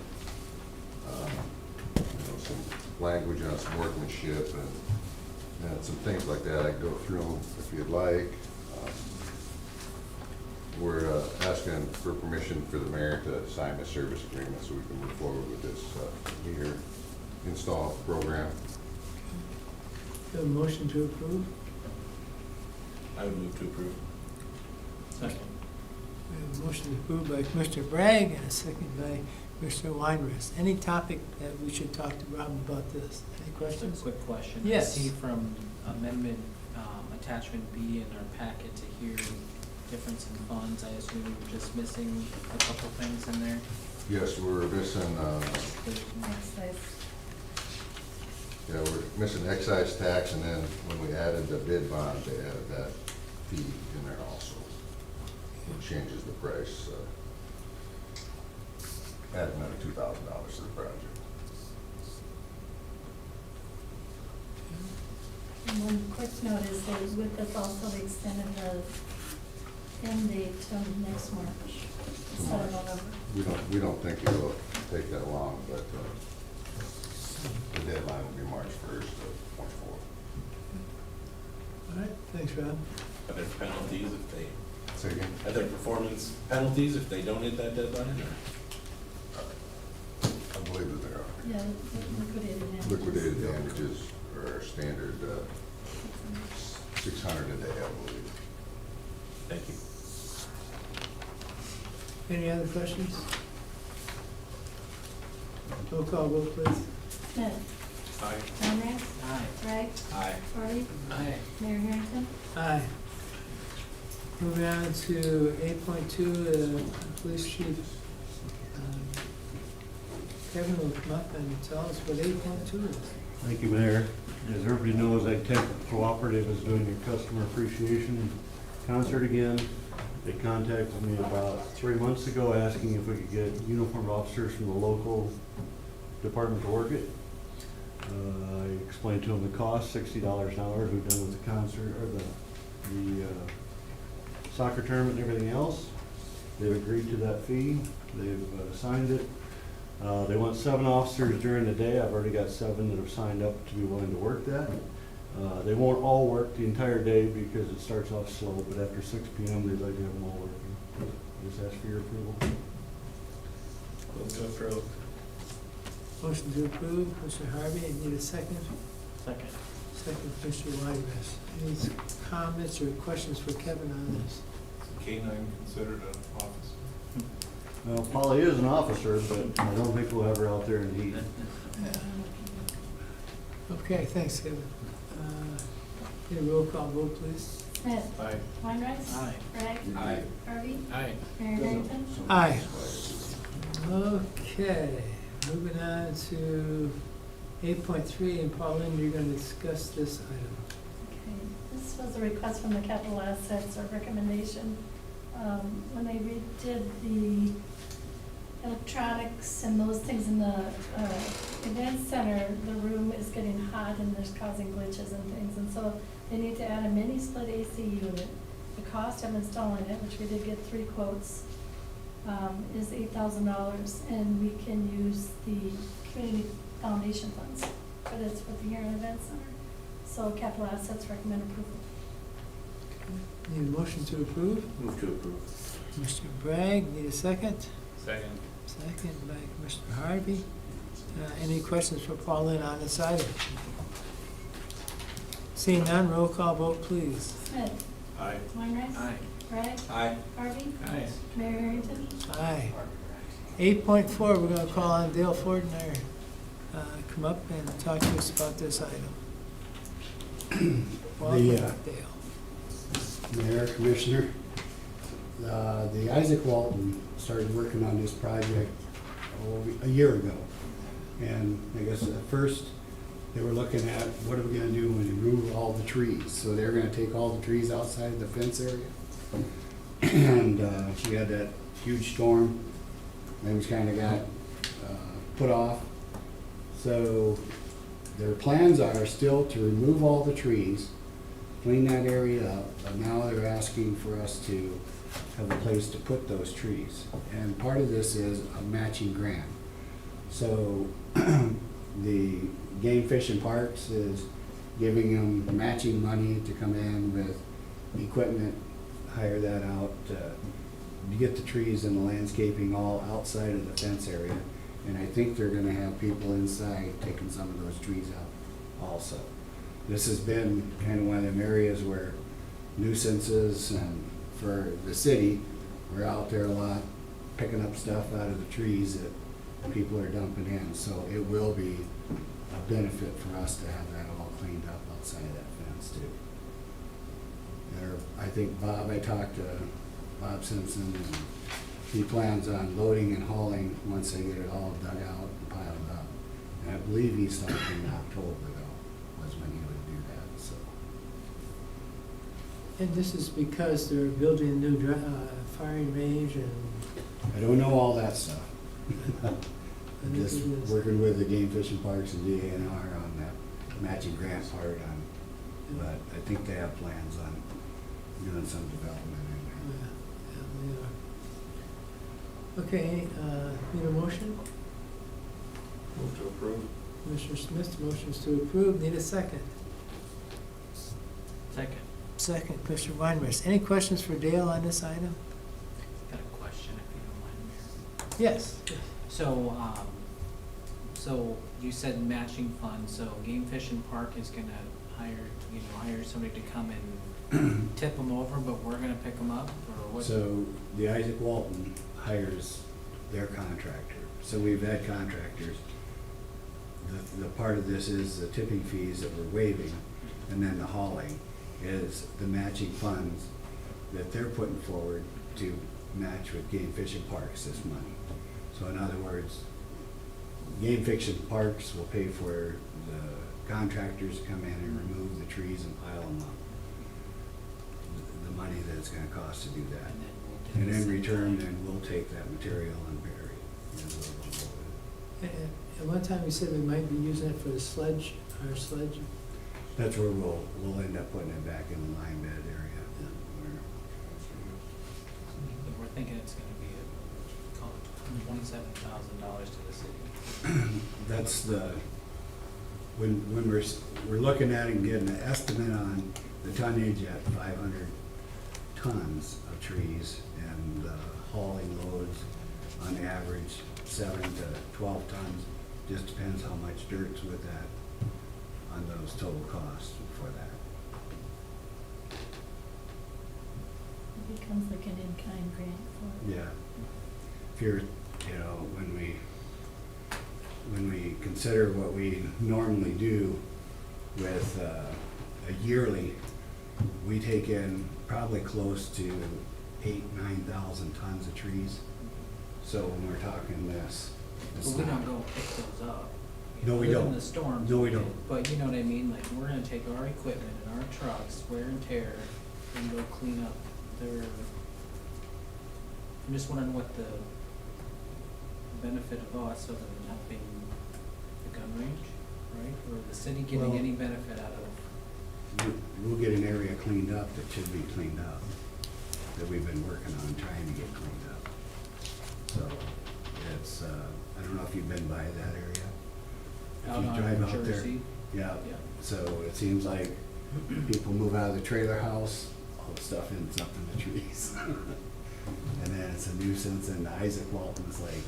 some language on some workmanship and some things like that. I can go through them if you'd like. We're asking for permission for the mayor to sign the service agreement so we can move forward with this meter install program. A motion to approve. I would move to approve. Second. We have a motion approved by Commissioner Bragg and a second by Commissioner Weinrich. Any topic that we should talk to Rob about this? Any Just a questions? quick question. Yes. I see from amendment, attachment B in our packet to here, difference in funds. I assume we were just missing a couple things in there. Yes, we're missing, Excise. we're missing excise tax, and then when we added the bid bond, they added that fee in there also. It changes the price, add another $2,000 to the project. And one quick note is that with this also they extended the end date to next March, instead of November. We don't think it'll take that long, but the deadline will be March 1st of 24. All right, thanks, Rob. Are there penalties if they, Say again? are there performance penalties if they don't hit that deadline? I believe that there are. Yeah, liquidated damages. Liquidated damages are standard 600 a day, I believe. Thank you. Any other questions? Roll call vote, please. Smith. Aye. Weinreich. Aye. Bragg. Aye. Harvey. Aye. Mayor Harrington. Aye. Moving on to 8.2, police chief. Kevin will come up and tell us what 8.2 is. Thank you, Mayor. As everybody knows, Ag Tech Cooperative is doing their customer appreciation concert again. They contacted me about 3 months ago asking if we could get uniformed officers from the local department to work it. I explained to them the cost, $60 an hour, who done with the concert, or the soccer tournament and everything else. They've agreed to that fee, they've signed it. They want 7 officers during the day. I've already got 7 that have signed up to be willing to work that. They won't all work the entire day because it starts off slow, but after 6 PM, they'd like to have them all working. Just ask for your approval. Move to approve. Motion to approve, Mr. Harvey, I need a second. Second. Second, Mr. Weidrich. Any comments or questions for Kevin on this? Is K-9 considered an office? Well, Polly is an officer, but I don't think we'll have her out there in the heat. Okay, thanks, Kevin. Need a roll call vote, please. Smith. Aye. Weinreich. Aye. Bragg. Aye. Harvey. Aye. Mayor Harrington. Aye. Okay, moving on to 8.3, and Pauline, you're gonna discuss this item. Okay, this was a request from the capital assets or recommendation. When they redid the electronics and those things in the event center, the room is getting hot and there's causing glitches and things. And so they need to add a mini split AC unit. The cost of installing it, which we did get 3 quotes, is $8,000. And we can use the community foundation funds for this for the Huron Event Center. So capital assets recommend approval. Need a motion to approve? Move to approve. Mr. Bragg, need a second? Second. Second by Commissioner Harvey. Any questions for Pauline on this item? Seeing none, roll call vote, please. Smith. Aye. Weinreich. Aye. Bragg. Aye. Harvey. Aye. Mayor Harrington. Aye. 8.4, we're gonna call on Dale Fortner, come up and talk to us about this item. Welcome, Dale. Mayor, Commissioner, the Isaac Walton started working on this project a year ago. And I guess at first, they were looking at, what are we gonna do when we remove all the trees? So they're gonna take all the trees outside the fence area. And we had that huge storm, things kinda got put off. So their plans are still to remove all the trees, clean that area up, but now they're asking for us to have a place to put those trees. And part of this is a matching grant. So the Game Fish and Parks is giving them matching money to come in with equipment, hire that out, to get the trees and the landscaping all outside of the fence area. And I think they're gonna have people inside taking some of those trees out also. This has been kind of one of them areas where nuisances and for the city, we're out there a lot picking up stuff out of the trees that people are dumping in. So it will be a benefit for us to have that all cleaned up outside of that fence too. I think I talked to Bob Simpson, and he plans on loading and hauling once they get it all dug out and piled up. And I believe he's talking October though, was when he would do that, so. And this is because they're building a new firing range and. I don't know all that stuff. I'm and just this is- working with the Game Fish and Parks and DANR on that matching grant part on, but I think they have plans on doing some development in there. Yeah, okay, need a motion? Move to approve. Commissioner Smith, motions to approve, need a second. Second. Second, Commissioner Weinrich. Any questions for Dale on this item? Got a question if you don't mind, Mayor. Yes. So, so you said matching fund, so Game Fish and Park is gonna hire somebody to come and tip them over, but we're gonna pick them up, or what? So the Isaac Walton hires their contractor. So we've had contractors. The part of this is the tipping fees that we're waiving, and then the hauling is the matching funds that they're putting forward to match with Game Fish and Parks this money. So in other words, Game Fish and Parks will pay for the contractors to come in and remove the trees and pile them up. The money that it's gonna cost to do that. And then And in return, then we'll take that material and bury it. And we'll load At one time, you said we might be using it for the sledge, our sledge. it. That's where we'll end up putting it back in the line bed area. But we're thinking it's gonna be $27,000 to the city. That's the, when we're looking at it and getting an estimate on the tonnage at 500 tons of trees and hauling loads on average 7 to 12 tons. Just depends how much dirt's with that on those total costs for that. It becomes like an in-kind grant for it. Yeah. If you're, when we consider what we normally do with a yearly, we take in probably close to 8,000-9,000 tons of trees. So when we're talking this, it's But we not- don't go pick those up. No, we Other than don't. the storms. No, we do. don't. But you know what I mean, like, we're gonna take our equipment and our trucks, wear and tear, and go clean up their, I'm just wondering what the benefit of us other than helping the gun range, right? Or the city getting Well- any benefit out of, We'll get an area cleaned up that should be cleaned up, that we've been working on trying to get cleaned up. So it's, I don't know if you've been by that area. If out you on drive out there, Jersey? yeah, Yeah. so it seems like people move out of the trailer house, all the stuff ends up in the trees. And then it's a nuisance, and Isaac Walton's like,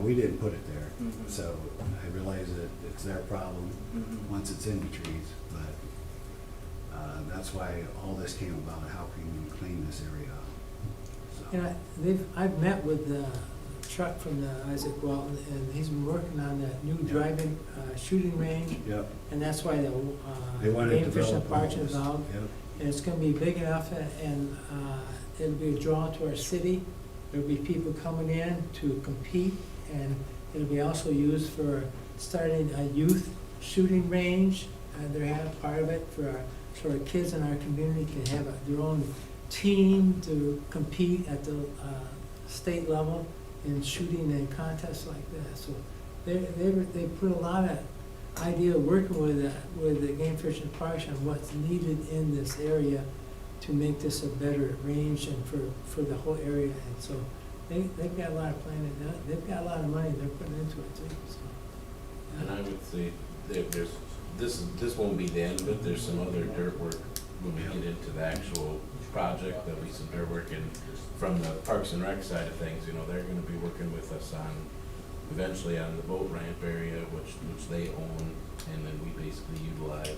we didn't put it there. Mhm. So I realize that it's their problem Mhm. once it's in the trees, but that's why all this came about, how can we clean this area up? So, And I've met with the Chuck from the Isaac Walton, and he's been working on that new Yeah. drive-in shooting range, Yep, and that's why the they want to game fish and develop all parks this. involved. Yep, And it's gonna be big enough, and it'll be a draw to our city. There'll be people coming in to compete, and it'll be also used for starting a youth shooting range. And they're having part of it for so our kids in our community can have their own team to compete at the state level in shooting and contests like that. So they put a lot of idea working with the game fish and parks on what's needed in this area to make this a better range and for the whole area. And so they've got a lot of planning, they've got a lot of money they're putting into it too, so. And I would say that this won't be the end of it, there's some other dirt work when we get into the actual project, there'll be some dirt work, and from the Parks and Rec side of things, they're gonna be working with us eventually on the boat ramp area, which they own, and then we basically utilize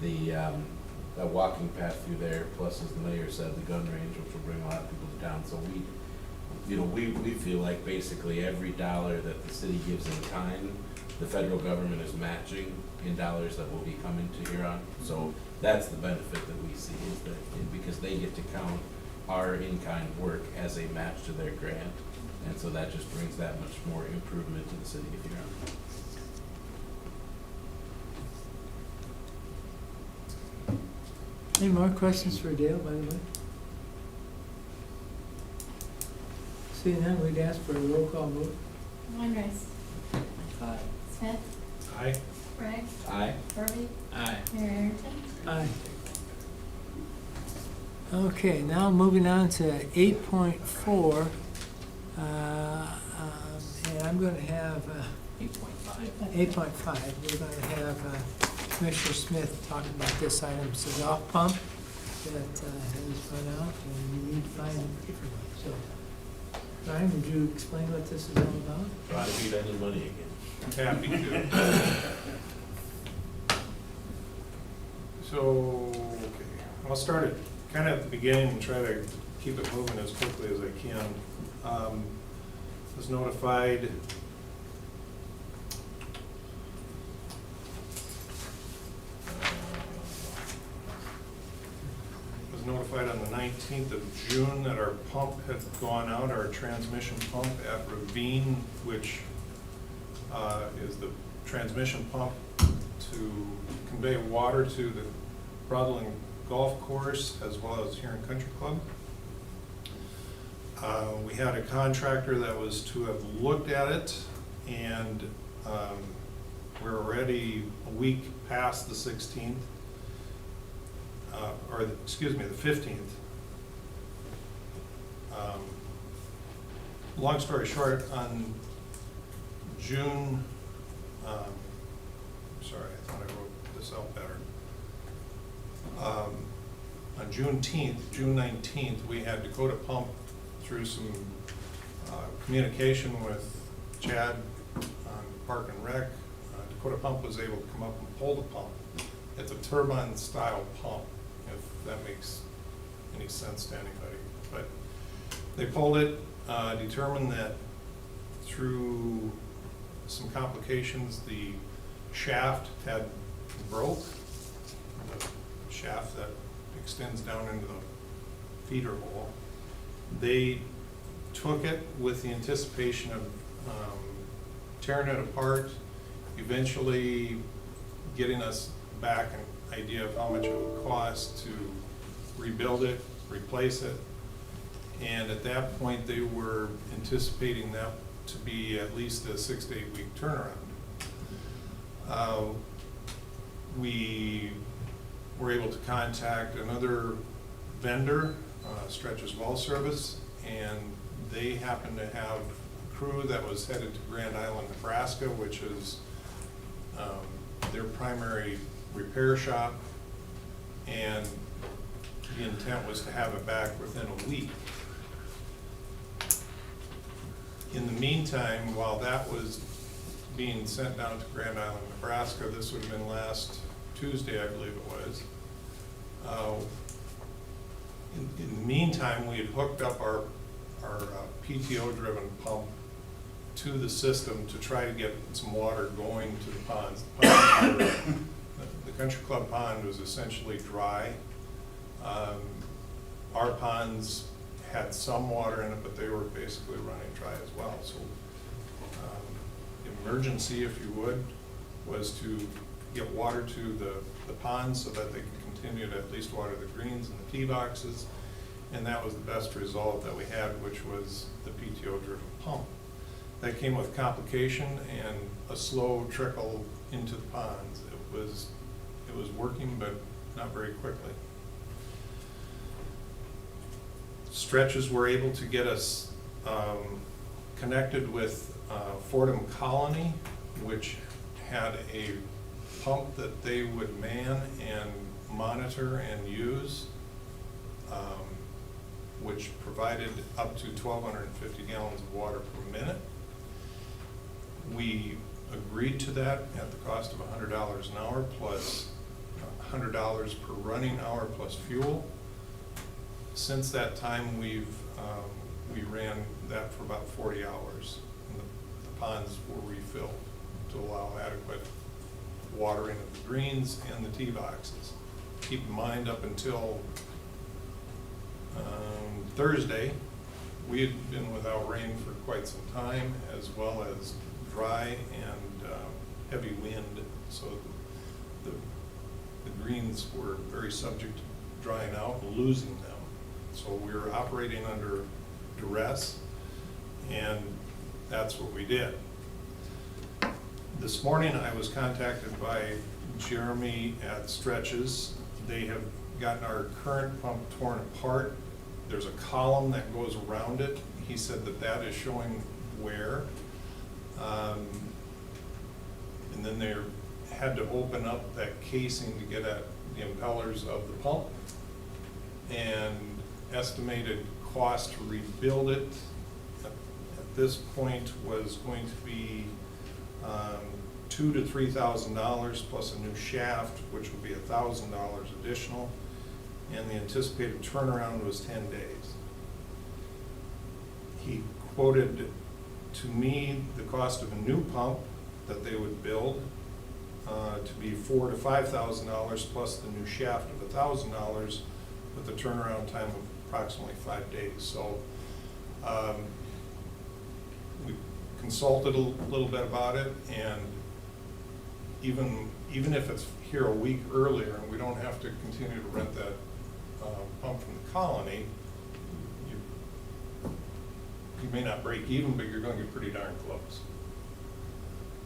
the walking path through there, plus as the mayor said, the gun range, which will bring a lot of people to town, so we feel like basically every dollar that the city gives in kind, the federal government is matching in dollars that will be coming to Huron. So that's the benefit that we see, is that because they get to count our in-kind work as a match to their grant. And so that just brings that much more improvement to the city of Huron. Any more questions for Dale, by the way? Seeing none, we'd ask for a roll call vote. Weinrice, Aye. Smith, Aye. Bragg, Aye. Harvey, Aye. Mayor Arrington. Aye. Okay, now moving on to 8.4. And I'm going to have 8.5. 8.5. We're going to have Commissioner Smith talking about this item. It's a golf pump that has run out, and we need to find a different one. So, Brian, would you explain what this is all about? Try to beat any money again. Happy to. So, okay, I'll start it kind of at the beginning and try to keep it moving as quickly as I can. Was notified on the 19th of June that our pump had gone out, our transmission pump at Ravine, which is the transmission pump to convey water to the Broadling Golf Course as well as Huron Country Club. We had a contractor that was to have looked at it, and we're already a week past the 16th, excuse me, the 15th. Long story short, on June, sorry, I thought I wrote this out better. On June 19th, we had Dakota Pump through some communication with Chad on Park and Rec. Dakota Pump was able to come up and pull the pump. It's a turbine-style pump, if that makes any sense to anybody. But they pulled it, determined that through some complications, the shaft had broke, the shaft that extends down into the feeder hole. They took it with the anticipation of tearing it apart, eventually getting us back an idea of how much it would cost to rebuild it, replace it. And at that point, they were anticipating that to be at least a 6 to 8 week turnaround. We were able to contact another vendor, Stretches Well Service, and they happened to have a crew that was headed to Grand Island, Nebraska, which is their primary repair shop, and the intent was to have it back within a week. In the meantime, while that was being sent down to Grand Island, Nebraska, this would have been last Tuesday, I believe it was. In the meantime, we had hooked up our PTO-driven pump to the system to try to get some water going to the ponds. The Country Club pond was essentially dry. Our ponds had some water in it, but they were basically running dry as well. So emergency, if you would, was to get water to the ponds so that they could continue to at least water the greens and the tee boxes. And that was the best result that we had, which was the PTO-driven pump. That came with complication and a slow trickle into the ponds. It was working, but not very quickly. Stretches were able to get us connected with Fordham Colony, which had a pump that they would man and monitor and use, which provided up to 1,250 gallons of water per minute. We agreed to that at the cost of $100 an hour plus $100 per running hour plus fuel. Since that time, we ran that for about 40 hours. And the ponds were refilled to allow adequate watering of the greens and the tee boxes. Keep in mind, up until Thursday, we had been without rain for quite some time, as well as dry and heavy wind, so the greens were very subject to drying out and losing them. So we were operating under duress, and that's what we did. This morning I was contacted by Jeremy at Stretches. They have gotten our current pump torn apart. There's a column that goes around it. He said that that is showing wear. And then they had to open up that casing to get at the impellers of the pump. And estimated cost to rebuild it at this point was going to be $2,000 to $3,000 plus a new shaft, which would be $1,000 additional, and the anticipated turnaround was 10 days. He quoted to me the cost of a new pump that they would build to be $4,000 to $5,000 plus the new shaft of $1,000 with a turnaround time of approximately 5 days. So we consulted a little bit about it, and even if it's here a week earlier and we don't have to continue to rent that pump from the colony, you you may not break even, but you're gonna get pretty darn close.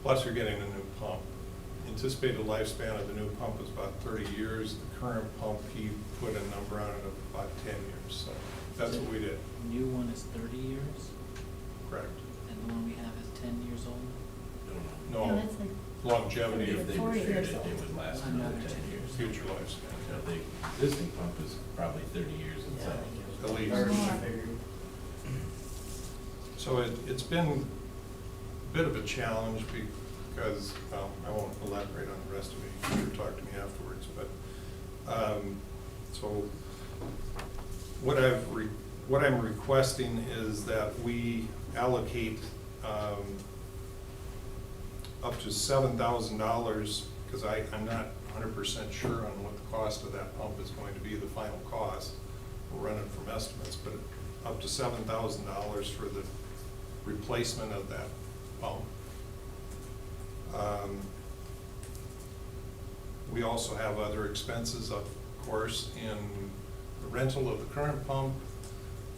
Plus, you're getting a new pump. Anticipated lifespan of the new pump is about 30 years. The current pump, he put a number on it of about 10 years, so that's what we did, New one is 30 years, correct? and the one we have is 10 years old. Don't know. Yeah, No that's like longevity If of they 40 repaired years it, old. it would last another 10 years. future lifespan, Now, the existing pump is probably 30 years itself. at least. more. So it's been a bit of a challenge because, well, I won't elaborate on the rest of it. You can talk to me afterwards, but, so what I'm requesting is that we allocate, up to $7,000, because I'm not 100% sure on what the cost of that pump is going to be, the final cost. We're running from estimates, but up to $7,000 for the replacement of that pump. We also have other expenses, of course, in the rental of the current pump,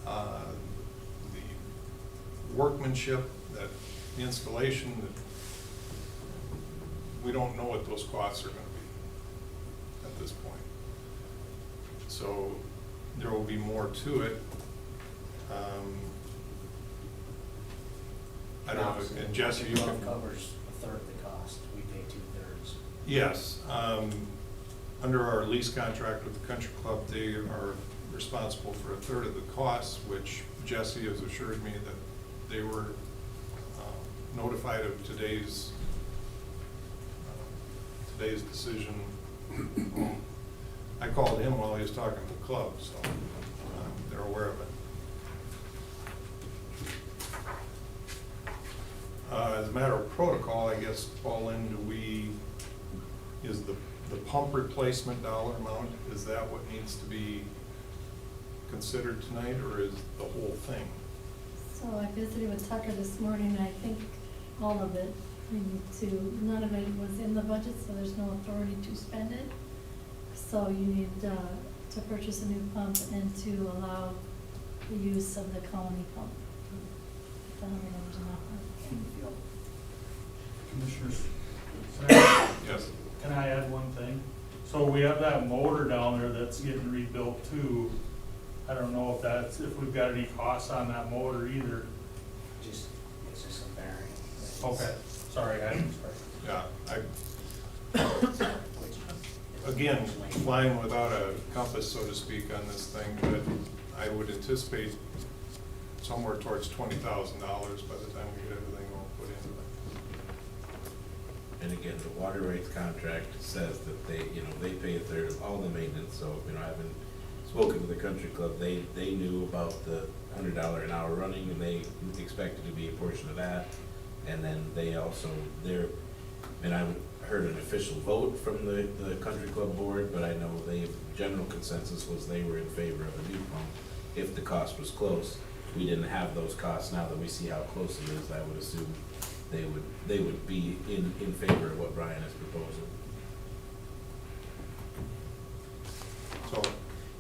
the workmanship, that the installation, that we don't know what those costs are gonna be at this point. So there will be more to it. I don't know, and Jesse, you can. Covers a third of the cost, we pay 2/3. Yes, under our lease contract with the country club, they are responsible for a third of the costs, which Jesse has assured me that they were notified of today's decision. I called him while he was talking to the club, so they're aware of it. As a matter of protocol, I guess, Paul, is the pump replacement dollar amount, is that what needs to be considered tonight, or is the whole thing? So I visited with Tucker this morning, and I think all of it, we need to, none of it was in the budget, so there's no authority to spend it. So you need to purchase a new pump and to allow the use of the colony pump. I don't know if there's enough. Commissioners, Yes. can I add one thing? So we have that motor down there that's getting rebuilt too. I don't know if we've got any costs on that motor either. It's just a bearing. Okay, sorry, Yeah, again, flying without a compass, so to speak, on this thing, but I would anticipate somewhere towards $20,000 by the time we get everything all put into it. And again, the water rates contract says that they pay a third of all the maintenance, so, having spoken to the country club, they knew about the $100 an hour running, and they expected to be a portion of that. And then they also, and I heard an official vote from the country club board, but I know general consensus was they were in favor of a new pump if the cost was close. We didn't have those costs. Now that we see how close it is, I would assume they would be in favor of what Brian is proposing. So,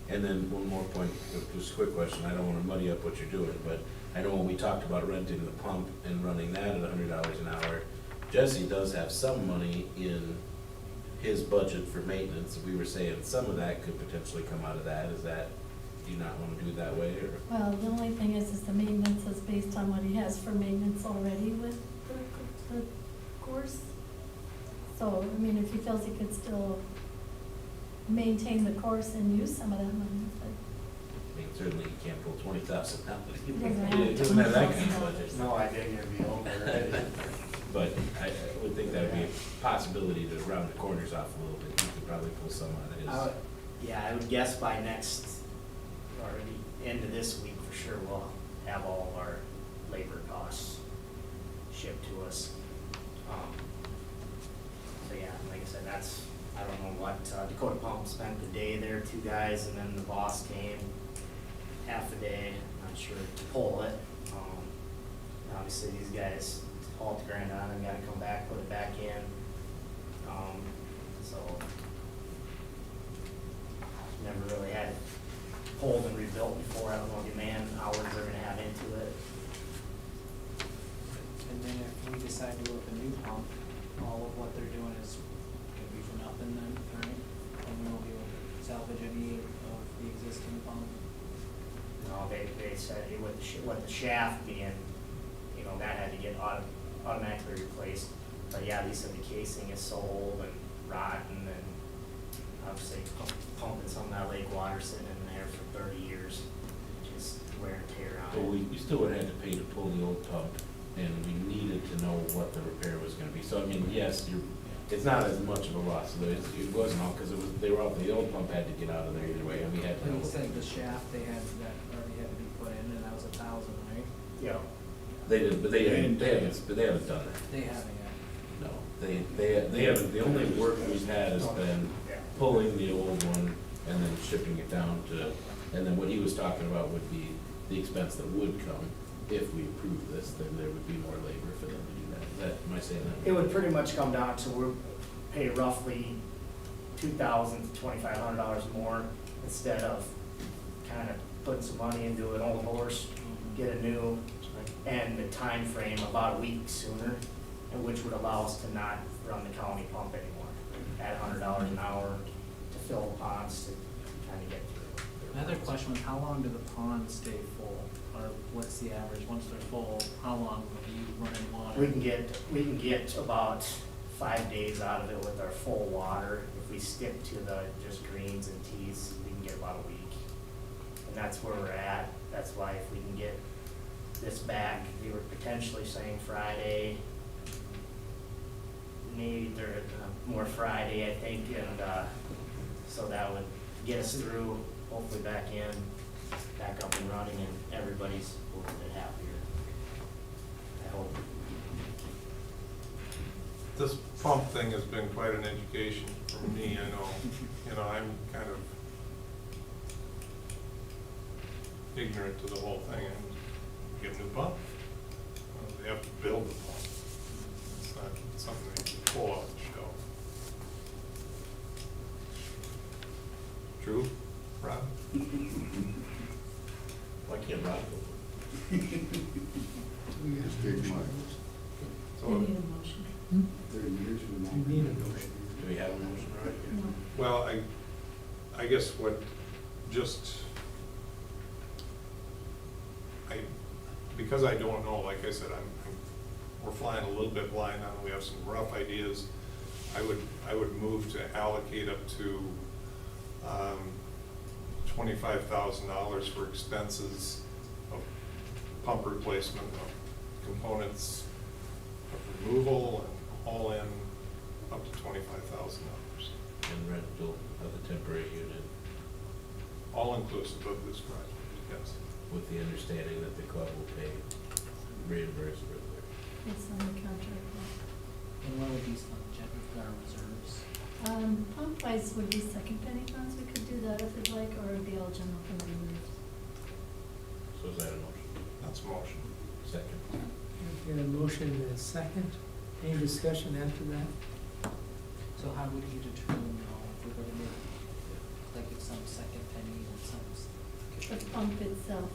And then one more point, just a quick question, I don't wanna muddy up what you're doing, but I know when we talked about renting the pump and running that at $100 an hour, Jesse does have some money in his budget for maintenance. We were saying some of that could potentially come out of that. Do you not wanna do it that way, or? Well, the only thing is the maintenance is based on what he has for maintenance already with the course. So, I mean, if he feels he could still maintain the course and use some of that money, but I mean, certainly he can't pull 20,000 out. He doesn't have He doesn't have that kind of $20,000. budget. No, I didn't hear me over. But I would think that would be a possibility to round the corners off a little bit. You could probably pull some out of his. Yeah, I would guess by next, or the end of this week for sure, we'll have all of our labor costs shipped to us. So yeah, like I said, I don't know what, Dakota Pump spent the day there, 2 guys, and then the boss came half a day, not sure, to pull it. Obviously, these guys hauled the ground on and gotta come back, put it back in. So, never really had it pulled and rebuilt before. I don't know what the man hours they're gonna have into it. they said with the shaft being, you know, that had to get automatically replaced. But yeah, they said the casing is so old and rotten, and obviously pumping some of that lake water sitting in there for 30 years, just wear and tear on So it. we still would have to pay to pull the old pump, and we needed to know what the repair was gonna be. So, I mean, yes, it's not as much of a loss, so it wasn't all, because they were out, the old pump had to get out of there either way, and we had to. Like you said, the shaft they had, that already had to be put in, and that was $1,000, right? Yeah. They did, but they haven't done that. They haven't yet. No, they haven't, the only work we've had has been Yeah. pulling the old one and then shipping it down to, and then what he was talking about would be the expense that would come if we approve this, then there would be more labor for them to do that. Is that, am I saying that? It would pretty much come down to we pay roughly $2,000 to $2,500 more instead of kind of putting some money into an old horse, get a new, and the time frame about a week sooner, and which would allow us to not run the county pump anymore at $100 an hour to fill the ponds to kind of get through. Another question was, how long do the ponds stay full? Or what's the average, once they're full, how long are you running water? We can get about 5 days out of it with our full water. If we stick to the just greens and teas, we can get about a week. And that's where we're at. That's why if we can get this back, they were potentially saying Friday, maybe more Friday, I think, and so that would get us through, hopefully back up and running, and everybody's a little bit happier. I hope. This pump thing has been quite an education for me, I know. You know, I'm kind of ignorant to the whole thing, and get a new pump. Well, they have to build the pump. It's not something they can pull off the shelf. True, Rob? Why can't Rob go? So, We need a motion. 30 years from now. You need a motion. Do we have a motion already? No. well, I guess because I don't know, like I said, we're flying a little bit blind on it. We have some rough ideas. I would move to allocate up to $25,000 for expenses of pump replacement, of components, of removal, and all in up to $25,000. And rental of the temporary unit, All inclusive of this project, yes. with the understanding that the club will pay reimbursement. It's on the contract. And what would be some general reserves? Pump wise would be second penny funds, we could do that if you'd like, or it'd be all general fund reserves. So is that a motion? That's a motion. Second. Okay, a motion and a second. Any discussion after that? So how would you determine now if we're gonna make, like, if some second penny and some, The pump itself.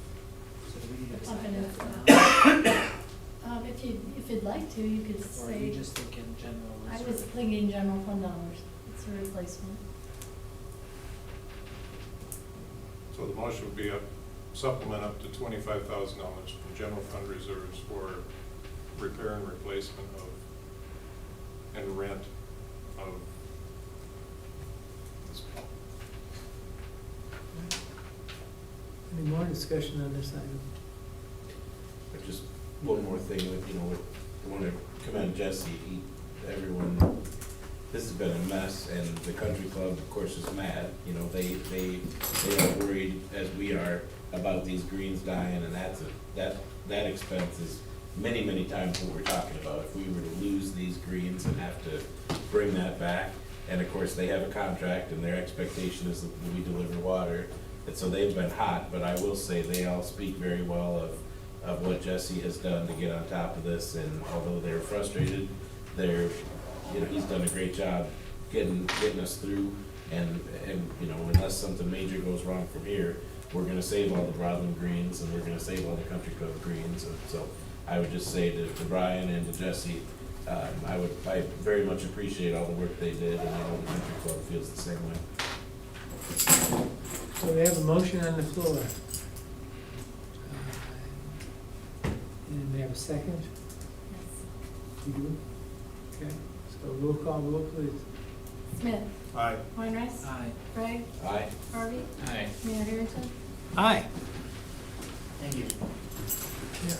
so do we need to The pump decide in that itself. now? If you'd like to, you could Or are you say, just thinking general I reserve? was thinking general fund dollars, it's a replacement. So the motion would be supplement up to $25,000 from general fund reserves for repair and replacement of, and rent of this pump. Any more discussion on this item? Just one more thing, I want to commend Jesse, everyone, this has been a mess, and the country club, of course, is mad. They are worried, as we are, about these greens dying, and that expense is many, many times what we're talking about. If we were to lose these greens and have to bring that back, and of course, they have a contract, and their expectation is that we deliver water, and so they've been hot, but I will say, they all speak very well of what Jesse has done to get on top of this, and although they're frustrated, he's done a great job getting us through, and unless something major goes wrong from here, we're gonna save all the Broadland greens, and we're gonna save all the country club greens, and so I would just say to Brian and to Jesse, I very much appreciate all the work they did, and I know the country club feels the same way. So we have a motion on the floor And may I have a second? Yes. You do? Okay, so roll call, roll please. Smith. Aye. Weinrice. Aye. Craig. Aye. Harvey. Aye. Mayor Harrington. Aye. Thank you. Yeah.